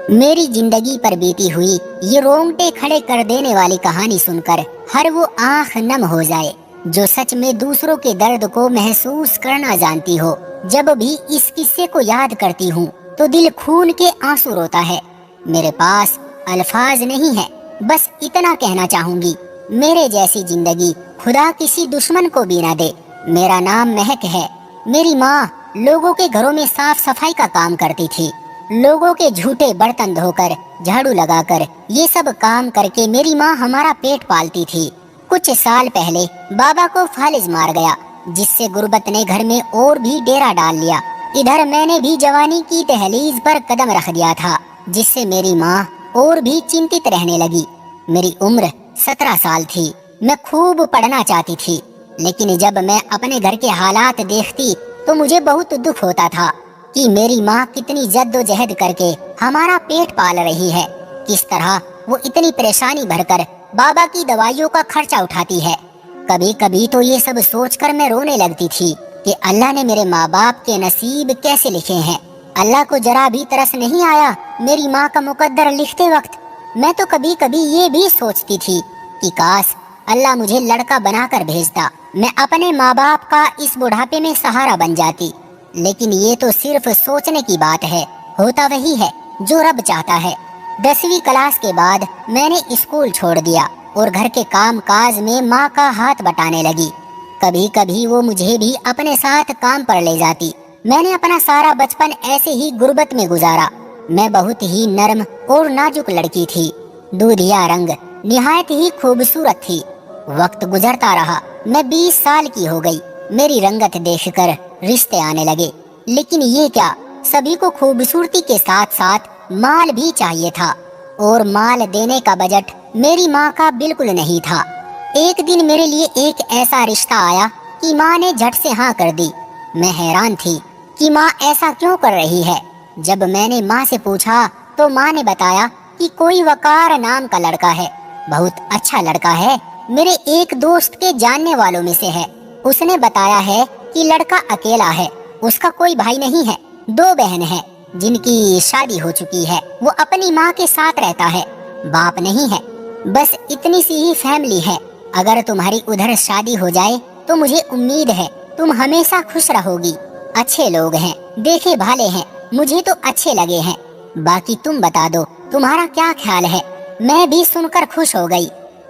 میری زندگی پر بیتی ہوئی یہ رونگٹے کھڑے کر دینے والی کہانی سن کر ہر وہ آنکھ نم ہو جائے جو سچ میں دوسروں کے درد کو محسوس کرنا جانتی ہو۔ جب بھی اس قصے کو یاد کرتی ہوں تو دل خون کے آنسو روتا ہے۔ میرے پاس الفاظ نہیں ہے، بس اتنا کہنا چاہوں گی، میرے جیسی زندگی خدا کسی دشمن کو بھی نہ دے۔ میرا نام مہک ہے۔ میری ماں لوگوں کے گھروں میں صاف صفائی کا کام کرتی تھی۔ لوگوں کے جھوٹے برتن دھو کر، جھاڑو لگا کر، یہ سب کام کر کے میری ماں ہمارا پیٹ پالتی تھی۔ کچھ سال پہلے بابا کو فالج مار گیا، جس سے غربت نے گھر میں اور بھی ڈیرا ڈال لیا۔ ادھر میں نے بھی جوانی کی دہلیز پر قدم رکھ دیا تھا، جس سے میری ماں اور بھی چنتت رہنے لگی۔ میری عمر 17 سال تھی۔ میں خوب پڑھنا چاہتی تھی، لیکن جب میں اپنے گھر کے حالات دیکھتی تو مجھے بہت دکھ ہوتا تھا کہ میری ماں کتنی جد و جہد کر کے ہمارا پیٹ پال رہی ہے، کس طرح وہ اتنی پریشانی بھر کر بابا کی دوائیوں کا خرچہ اٹھاتی ہے۔ کبھی کبھی تو یہ سب سوچ کر میں رونے لگتی تھی کہ اللہ نے میرے ماں باپ کے نصیب کیسے لکھے ہیں۔ اللہ کو ذرا بھی ترس نہیں آیا میری ماں کا مقدر لکھتے وقت۔ میں تو کبھی کبھی یہ بھی سوچتی تھی کہ کاش اللہ مجھے لڑکا بنا کر بھیجتا، میں اپنے ماں باپ کا اس بڑھاپے میں سہارا بن جاتی۔ لیکن یہ تو صرف سوچنے کی بات ہے، ہوتا وہی ہے جو رب چاہتا ہے۔ 10ویں کلاس کے بعد میں نے اسکول چھوڑ دیا اور گھر کے کام کاج میں ماں کا ہاتھ بٹانے لگی۔ کبھی کبھی وہ مجھے بھی اپنے ساتھ کام پر لے جاتی۔ میں نے اپنا سارا بچپن ایسے ہی غربت میں گزارا۔ میں بہت ہی نرم اور نازک لڑکی تھی، دودھیا رنگ، نہایت ہی خوبصورت تھی۔ وقت گزرتا رہا، میں 20 سال کی ہو گئی۔ میری رنگت دیکھ کر رشتے آنے لگے، لیکن یہ کیا، سبھی کو خوبصورتی کے ساتھ ساتھ مال بھی چاہیے تھا، اور مال دینے کا بجٹ میری ماں کا بالکل نہیں تھا۔ ایک دن میرے لیے ایک ایسا رشتہ آیا کہ ماں نے جھٹ سے ہاں کر دی۔ میں حیران تھی کہ ماں ایسا کیوں کر رہی ہے۔ جب میں نے ماں سے پوچھا تو ماں نے بتایا کہ کوئی وقار نام کا لڑکا ہے، بہت اچھا لڑکا ہے، میرے ایک دوست کے جاننے والوں میں سے ہے۔ اس نے بتایا ہے کہ لڑکا اکیلا ہے، اس کا کوئی بھائی نہیں ہے، 2 بہن ہیں جن کی شادی ہو چکی ہے، وہ اپنی ماں کے ساتھ رہتا ہے، باپ نہیں ہے، بس اتنی سی ہی فیملی ہے۔ اگر تمہاری ادھر شادی ہو جائے تو مجھے امید ہے تم ہمیشہ خوش رہو گی۔ اچھے لوگ ہیں، دیکھے بھالے ہیں، مجھے تو اچھے لگے ہیں، باقی تم بتا دو تمہارا کیا خیال ہے۔ میں بھی سن کر خوش ہو گئی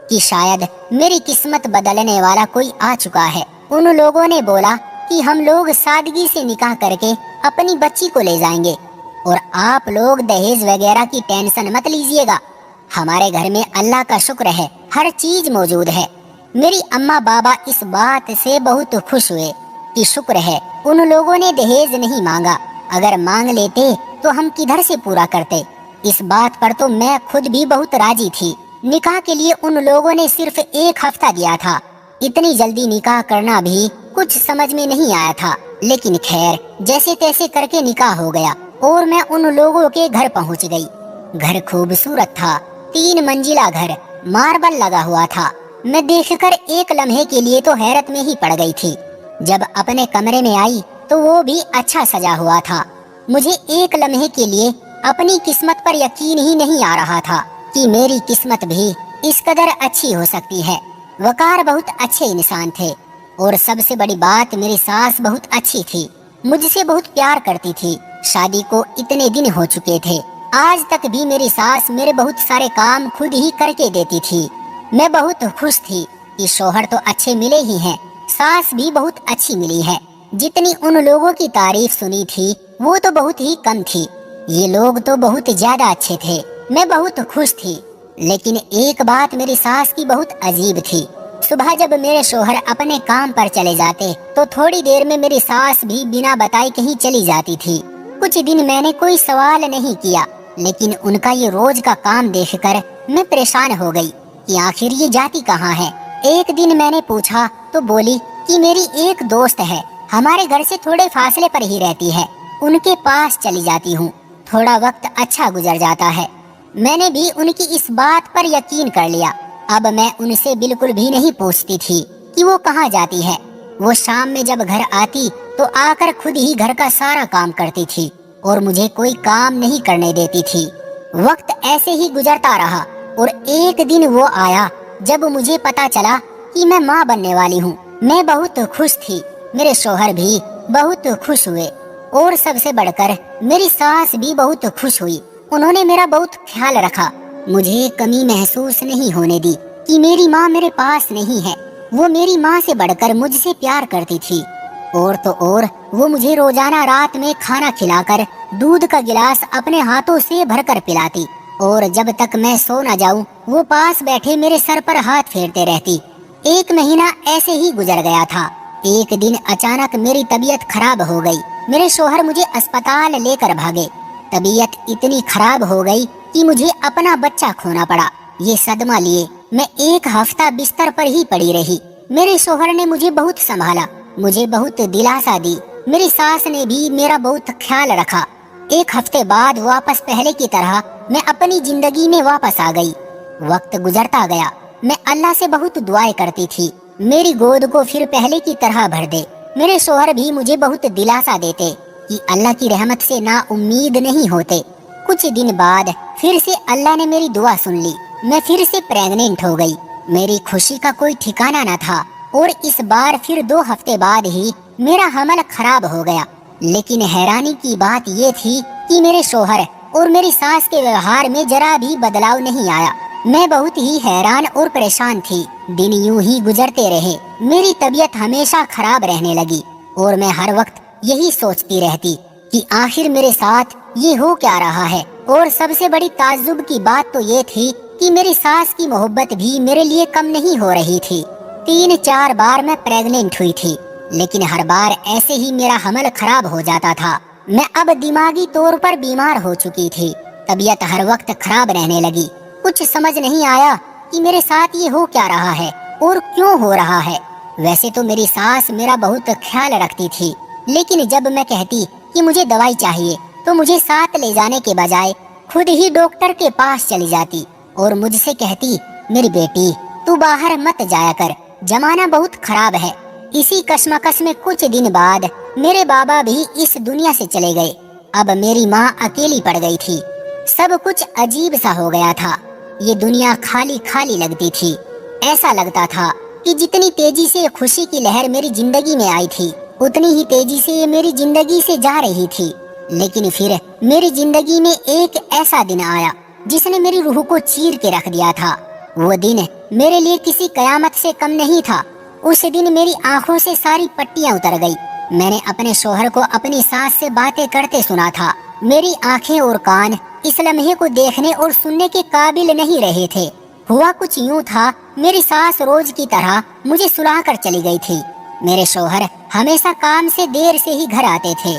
کہ شاید میری قسمت بدلنے والا کوئی آ چکا ہے۔ ان لوگوں نے بولا کہ ہم لوگ سادگی سے نکاح کر کے اپنی بچی کو لے جائیں گے، اور آپ لوگ دہیز وغیرہ کی ٹینشن مت لیجیے گا، ہمارے گھر میں اللہ کا شکر ہے ہر چیز موجود ہے۔ میری اماں بابا اس بات سے بہت خوش ہوئے کہ شکر ہے ان لوگوں نے دہیز نہیں مانگا، اگر مانگ لیتے تو ہم کدھر سے پورا کرتے۔ اس بات پر تو میں خود بھی بہت راضی تھی۔ نکاح کے لیے ان لوگوں نے صرف 1 ہفتہ دیا تھا۔ اتنی جلدی نکاح کرنا بھی کچھ سمجھ میں نہیں آیا تھا، لیکن خیر جیسے تیسے کر کے نکاح ہو گیا اور میں ان لوگوں کے گھر پہنچ گئی۔ گھر خوبصورت تھا، 3 منزلہ گھر، ماربل لگا ہوا تھا۔ میں دیکھ کر ایک لمحے کے لیے تو حیرت میں ہی پڑ گئی تھی۔ جب اپنے کمرے میں آئی تو وہ بھی اچھا سجا ہوا تھا۔ مجھے ایک لمحے کے لیے اپنی قسمت پر یقین ہی نہیں آ رہا تھا کہ میری قسمت بھی اس قدر اچھی ہو سکتی ہے۔ وقار بہت اچھے انسان تھے، اور سب سے بڑی بات میری ساس بہت اچھی تھی، مجھ سے بہت پیار کرتی تھی۔ شادی کو اتنے دن ہو چکے تھے، آج تک بھی میری ساس میرے بہت سارے کام خود ہی کر کے دیتی تھی۔ میں بہت خوش تھی کہ شوہر تو اچھے ملے ہی ہیں، ساس بھی بہت اچھی ملی ہے۔ جتنی ان لوگوں کی تعریف سنی تھی وہ تو بہت ہی کم تھی، یہ لوگ تو بہت زیادہ اچھے تھے۔ میں بہت خوش تھی، لیکن ایک بات میری ساس کی بہت عجیب تھی۔ صبح جب میرے شوہر اپنے کام پر چلے جاتے تو تھوڑی دیر میں میری ساس بھی بنا بتائے کہیں چلی جاتی تھی۔ کچھ دن میں نے کوئی سوال نہیں کیا، لیکن ان کا یہ روز کا کام دیکھ کر میں پریشان ہو گئی کہ آخر یہ جاتی کہاں ہے۔ ایک دن میں نے پوچھا تو بولی کہ میری ایک دوست ہے، ہمارے گھر سے تھوڑے فاصلے پر ہی رہتی ہے، ان کے پاس چلی جاتی ہوں، تھوڑا وقت اچھا گزر جاتا ہے۔ میں نے بھی ان کی اس بات پر یقین کر لیا۔ اب میں ان سے بالکل بھی نہیں پوچھتی تھی کہ وہ کہاں جاتی ہے۔ وہ شام میں جب گھر آتی تو آ کر خود ہی گھر کا سارا کام کرتی تھی اور مجھے کوئی کام نہیں کرنے دیتی تھی۔ वक्त ऐसे ही गुजरता रहा और एक दिन वो आया जब मुझे पता चला कि मैं माँ बनने वाली हूँ। मैं बहुत खुश थी, मेरे शौहर भी बहुत खुश हुए और सबसे बढ़कर मेरी सास भी बहुत खुश हुई। उन्होंने मेरा बहुत ख्याल रखा, मुझे कमी महसूस नहीं होने दी कि मेरी माँ मेरे पास नहीं है। वो मेरी माँ से बढ़कर मुझसे प्यार करती थी। और तो और वो मुझे रोजाना रात में खाना खिलाकर दूध का गिलास अपने हाथों से भरकर पिलाती और जब तक मैं सो न जाऊं वो पास बैठे मेरे सर पर हाथ फेरते रहती। 1 महीना ऐसे ही गुजर गया था। एक दिन अचानक मेरी तबीयत खराब हो गई। मेरे शौहर मुझे अस्पताल लेकर भागे। तबीयत इतनी खराब हो गई कि मुझे अपना बच्चा खोना पड़ा। ये सदमा लिए मैं 1 हफ्ता बिस्तर पर ही पड़ी रही। मेरे शौहर ने मुझे बहुत संभाला, मुझे बहुत दिलासा दी। मेरी सास ने भी मेरा बहुत ख्याल रखा। 1 हफ्ते बाद वापस पहले की तरह मैं अपनी जिंदगी में वापस आ गई। वक्त गुजरता गया। मैं अल्लाह से बहुत दुआएं करती थी, मेरी गोद को फिर पहले की तरह भर दे। मेरे शौहर भी मुझे बहुत दिलासा देते कि अल्लाह की रहमत से ना उम्मीद नहीं होते। कुछ दिन बाद फिर से अल्लाह ने मेरी दुआ सुन ली। मैं फिर से प्रेग्नेंट हो गई। मेरी खुशी का कोई ठिकाना न था और इस बार फिर 2 हफ्ते बाद ही मेरा हमल खराब हो गया। लेकिन हैरानी की बात ये थी कि मेरे शौहर और मेरी सास के व्यवहार में जरा भी बदलाव नहीं आया। मैं बहुत ही हैरान और परेशान थी। दिन यूं ही गुजरते रहे। मेरी तबीयत हमेशा खराब रहने लगी और मैं हर वक्त यही सोचती रहती कि आखिर मेरे साथ ये हो क्या रहा है। और सबसे बड़ी ताज्जुब की बात तो ये थी कि मेरी सास की मोहब्बत भी मेरे लिए कम नहीं हो रही थी। 3-4 बार मैं प्रेग्नेंट हुई थी, लेकिन हर बार ऐसे ही मेरा हमल खराब हो जाता था। मैं अब दिमागी तौर पर बीमार हो चुकी थी। तबीयत हर वक्त खराब रहने लगी। कुछ समझ नहीं आया कि मेरे साथ ये हो क्या रहा है और क्यों हो रहा है। वैसे तो मेरी सास मेरा बहुत ख्याल रखती थी, लेकिन जब मैं कहती कि मुझे दवाई चाहिए तो मुझे साथ ले जाने के बजाय खुद ही डॉक्टर के पास चली जाती और मुझसे कहती, मेरी बेटी तू बाहर मत जाया कर, जमाना बहुत खराब है। इसी कश्मकश में कुछ दिन बाद मेरे बाबा भी इस दुनिया से चले गए। अब मेरी माँ अकेली पड़ गई थी। सब कुछ अजीब सा हो गया था। ये दुनिया खाली खाली लगती थी। ऐसा लगता था कि जितनी तेजी से खुशी की लहर मेरी जिंदगी में आई थी, उतनी ही तेजी से ये मेरी जिंदगी से जा रही थी। लेकिन फिर मेरी जिंदगी में एक ऐसा दिन आया जिसने मेरी रूह को चीर के रख दिया था। वो दिन मेरे लिए किसी कयामत से कम नहीं था। उस दिन मेरी आंखों से सारी पट्टियां उतर गई। मैंने अपने शौहर को अपनी सास से बातें करते सुना था। मेरी आंखें और कान इस लम्हे को देखने और सुनने के काबिल नहीं रहे थे। हुआ कुछ यूं था, मेरी सास रोज की तरह मुझे सुला कर चली गई थी। मेरे शौहर हमेशा काम से देर से ही घर आते थे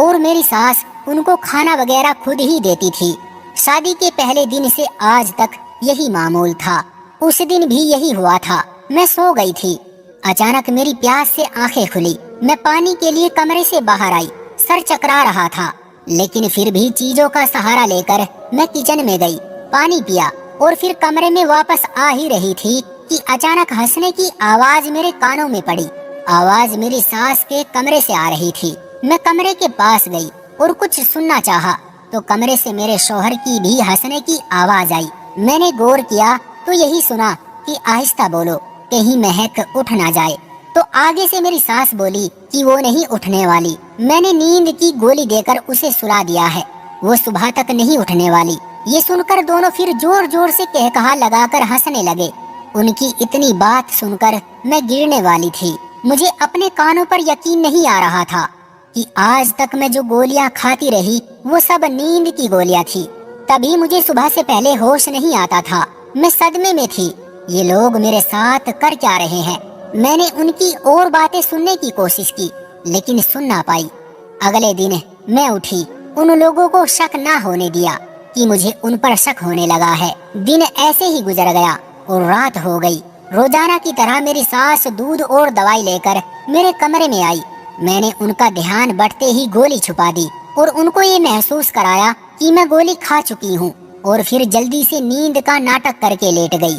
और मेरी सास उनको खाना वगैरह खुद ही देती थी। शादी के पहले दिन से आज तक यही मामूल था। उस दिन भी यही हुआ था। मैं सो गई थी। अचानक मेरी प्यास से आंखें खुली। मैं पानी के लिए कमरे से बाहर आई। सर चकरा रहा था, लेकिन फिर भी चीजों का सहारा लेकर मैं किचन में गई, पानी पिया और फिर कमरे में वापस आ ही रही थी कि अचानक हंसने की आवाज मेरे कानों में पड़ी। आवाज मेरी सास के कमरे से आ रही थी। मैं कमरे के पास गई और कुछ सुनना चाहा तो कमरे से मेरे शौहर की भी हंसने की आवाज आई। मैंने गौर किया तो यही सुना कि आहिस्ता बोलो, कहीं महक उठ ना जाए। तो आगे से मेरी सास बोली कि वो नहीं उठने वाली। मैंने नींद की गोली देकर उसे सुला दिया है, वो सुबह तक नहीं उठने वाली। ये सुनकर दोनों फिर जोर जोर से कहकहा लगाकर हंसने लगे। उनकी इतनी बात सुनकर मैं गिरने वाली थी। मुझे अपने कानों पर यकीन नहीं आ रहा था कि आज तक मैं जो गोलियां खाती रही वो सब नींद की गोलियां थी। तभी मुझे सुबह से पहले होश नहीं आता था। मैं सदमे में थी। ये लोग मेरे साथ कर क्या रहे हैं। मैंने उनकी और बातें सुनने की कोशिश की, लेकिन सुन ना पाई। अगले दिन मैं उठी, उन लोगों को शक ना होने दिया कि मुझे उन पर शक होने लगा है। दिन ऐसे ही गुजर गया और रात हो गई। रोजाना की तरह मेरी सास दूध और दवाई लेकर मेरे कमरे में आई। मैंने उनका ध्यान बढ़ते ही गोली छुपा दी और उनको ये महसूस कराया कि मैं गोली खा चुकी हूँ और फिर जल्दी से नींद का नाटक करके लेट गई।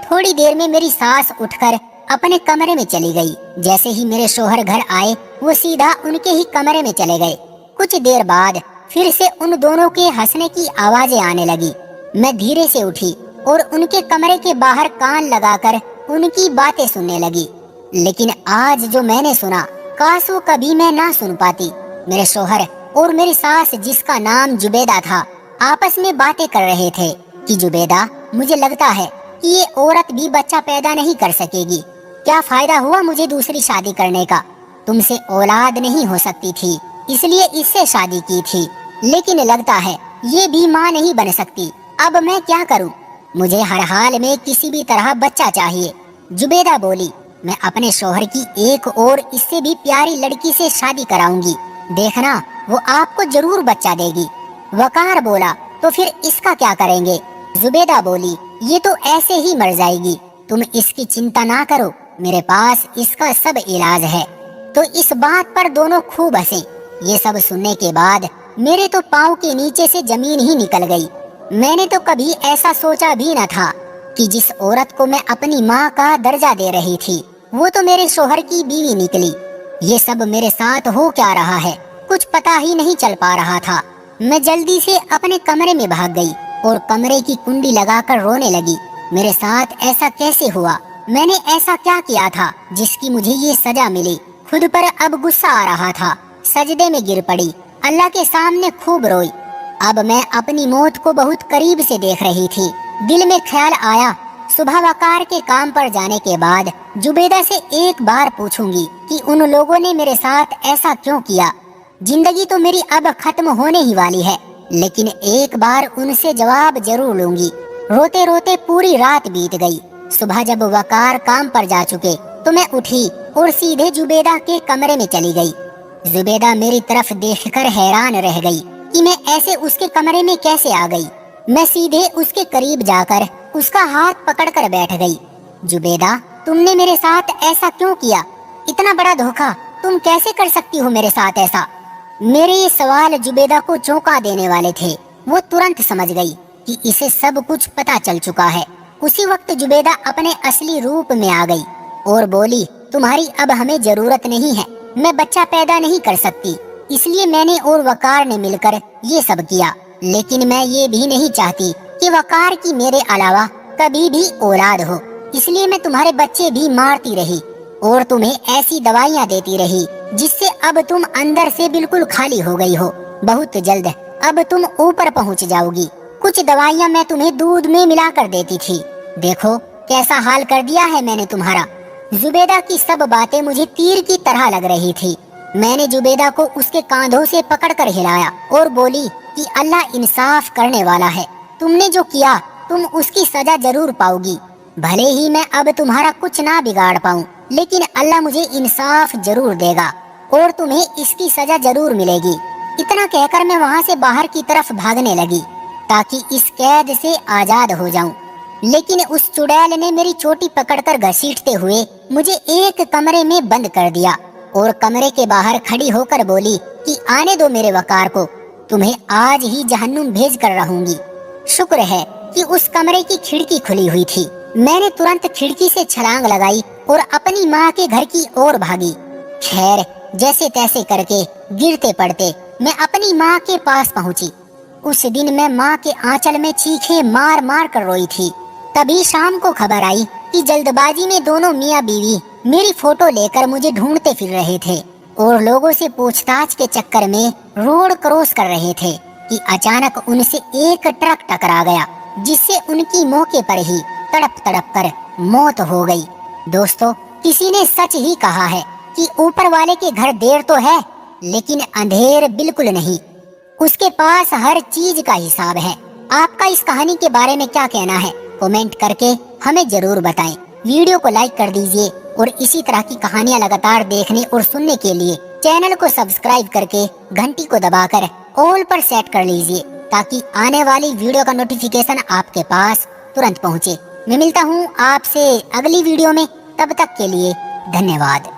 थोड़ी देर में मेरी सास उठकर अपने कमरे में चली गई। जैसे ही मेरे शौहर घर आए वो सीधा उनके ही कमरे में चले गए। कुछ देर बाद फिर से उन दोनों के हंसने की आवाजें आने लगी। मैं धीरे से उठी और उनके कमरे के बाहर कान लगाकर उनकी बातें सुनने लगी। लेकिन आज जो मैंने सुना, काश वो कभी मैं ना सुन पाती। मेरे शोहर और मेरी सास, जिसका नाम जुबेदा था, आपस में बातें कर रहे थे कि जुबेदा, मुझे लगता है कि ये औरत भी बच्चा पैदा नहीं कर सकेगी। क्या फायदा हुआ मुझे दूसरी शादी करने का? तुमसे औलाद नहीं हो सकती थी, इसलिए इससे शादी की थी। लेकिन लगता है ये भी माँ नहीं बन सकती। अब मैं क्या करूं? मुझे हर हाल में किसी भी तरह बच्चा चाहिए। जुबेदा बोली, मैं अपने शौहर की एक और इससे भी प्यारी लड़की से शादी कराऊंगी। देखना, वो आपको जरूर बच्चा देगी। वकार बोला, तो फिर इसका क्या करेंगे? जुबेदा बोली, ये तो ऐसे ही मर जाएगी। तुम इसकी चिंता ना करो, मेरे पास इसका सब इलाज है। तो इस बात पर दोनों खूब हंसे। ये सब सुनने के बाद मेरे तो पाँव के नीचे से जमीन ही निकल गई। मैंने तो कभी ऐसा सोचा भी न था कि जिस औरत को मैं अपनी माँ का दर्जा दे रही थी, वो तो मेरे शोहर की बीवी निकली। ये सब मेरे साथ हो क्या रहा है, कुछ पता ही नहीं चल पा रहा था। मैं जल्दी से अपने कमरे में भाग गई और कमरे की कुंडी लगाकर रोने लगी। मेरे साथ ऐसा कैसे हुआ? मैंने ऐसा क्या किया था जिसकी मुझे ये सजा मिली? खुद पर अब गुस्सा आ रहा था। सजदे में गिर पड़ी, अल्लाह के सामने खूब रोई। अब मैं अपनी मौत को बहुत करीब से देख रही थी। दिल में ख्याल आया, सुबह वकार के काम पर जाने के बाद जुबेदा से एक बार पूछूंगी कि उन लोगों ने मेरे साथ ऐसा क्यों किया। जिंदगी तो मेरी अब खत्म होने ही वाली है, लेकिन एक बार उनसे जवाब जरूर लूंगी। रोते रोते पूरी रात बीत गई। सुबह जब वकार काम पर जा चुके तो मैं उठी और सीधे जुबेदा के कमरे में चली गई। जुबेदा मेरी तरफ देखकर हैरान रह गई कि मैं ऐसे उसके कमरे में कैसे आ गई। मैं सीधे उसके करीब जाकर उसका हाथ पकड़कर बैठ गई। जुबेदा, तुमने मेरे साथ ऐसा क्यों किया? इतना बड़ा धोखा तुम कैसे कर सकती हो मेरे साथ ऐसा? मेरे ये सवाल जुबेदा को चौंका देने वाले थे। वो तुरंत समझ गई कि इसे सब कुछ पता चल चुका है। उसी वक्त जुबेदा अपने असली रूप में आ गई और बोली, तुम्हारी अब हमें जरूरत नहीं है। मैं बच्चा पैदा नहीं कर सकती, इसलिए मैंने और वकार ने मिलकर ये सब किया। लेकिन मैं ये भी नहीं चाहती कि वकार की मेरे अलावा कभी भी औलाद हो, इसलिए मैं तुम्हारे बच्चे भी मारती रही और तुम्हें ऐसी दवाइयाँ देती रही जिससे अब तुम अंदर से बिल्कुल खाली हो गई हो। बहुत जल्द अब तुम ऊपर पहुँच जाओगी। कुछ दवाइयाँ मैं तुम्हें दूध में मिलाकर देती थी। देखो कैसा हाल कर दिया है मैंने तुम्हारा। जुबेदा की सब बातें मुझे तीर की तरह लग रही थी। मैंने जुबेदा को उसके कांधों से पकड़कर हिलाया और बोली कि अल्लाह इंसाफ करने वाला है। तुमने जो किया तुम उसकी सजा जरूर पाओगी। भले ही मैं अब तुम्हारा कुछ ना बिगाड़ पाऊँ, लेकिन अल्लाह मुझे इंसाफ जरूर देगा और तुम्हें इसकी सजा जरूर मिलेगी। इतना कहकर मैं वहाँ से बाहर की तरफ भागने लगी ताकि इस कैद से आजाद हो जाऊं। लेकिन उस चुड़ैल ने मेरी चोटी पकड़कर घसीटते हुए मुझे एक कमरे में बंद कर दिया और कमरे के बाहर खड़ी होकर बोली कि आने दो मेरे वकार को, तुम्हें आज ही जहन्नुम भेज कर रहूंगी। शुक्र है कि उस कमरे की खिड़की खुली हुई थी। मैंने तुरंत खिड़की से छलांग लगाई और अपनी माँ के घर की ओर भागी। खैर, जैसे तैसे करके गिरते पड़ते मैं अपनी माँ के पास पहुँची। उस दिन मैं माँ के आंचल में चीखे मार मार कर रोई थी। तभी शाम को खबर आई कि जल्दबाजी में दोनों मियाँ बीवी मेरी फोटो लेकर मुझे ढूंढते फिर रहे थे और लोगों से पूछताछ के चक्कर में रोड क्रॉस कर रहे थे कि अचानक उनसे एक ट्रक टकरा गया, जिससे उनकी मौके पर ही तड़प तड़प कर मौत हो गई। दोस्तों, किसी ने सच ही कहा है कि ऊपर वाले के घर देर तो है, लेकिन अंधेर बिल्कुल नहीं। उसके पास हर चीज का हिसाब है। आपका इस कहानी के बारे में क्या कहना है? कमेंट करके हमें जरूर बताएं। वीडियो को लाइक कर दीजिए और इसी तरह की कहानियां लगातार देखने और सुनने के लिए चैनल को सब्सक्राइब करके घंटी को दबाकर ऑल पर सेट कर लीजिए ताकि आने वाली वीडियो का नोटिफिकेशन आपके पास तुरंत पहुंचे। मैं मिलता हूं आपसे अगली वीडियो में, तब तक के लिए धन्यवाद।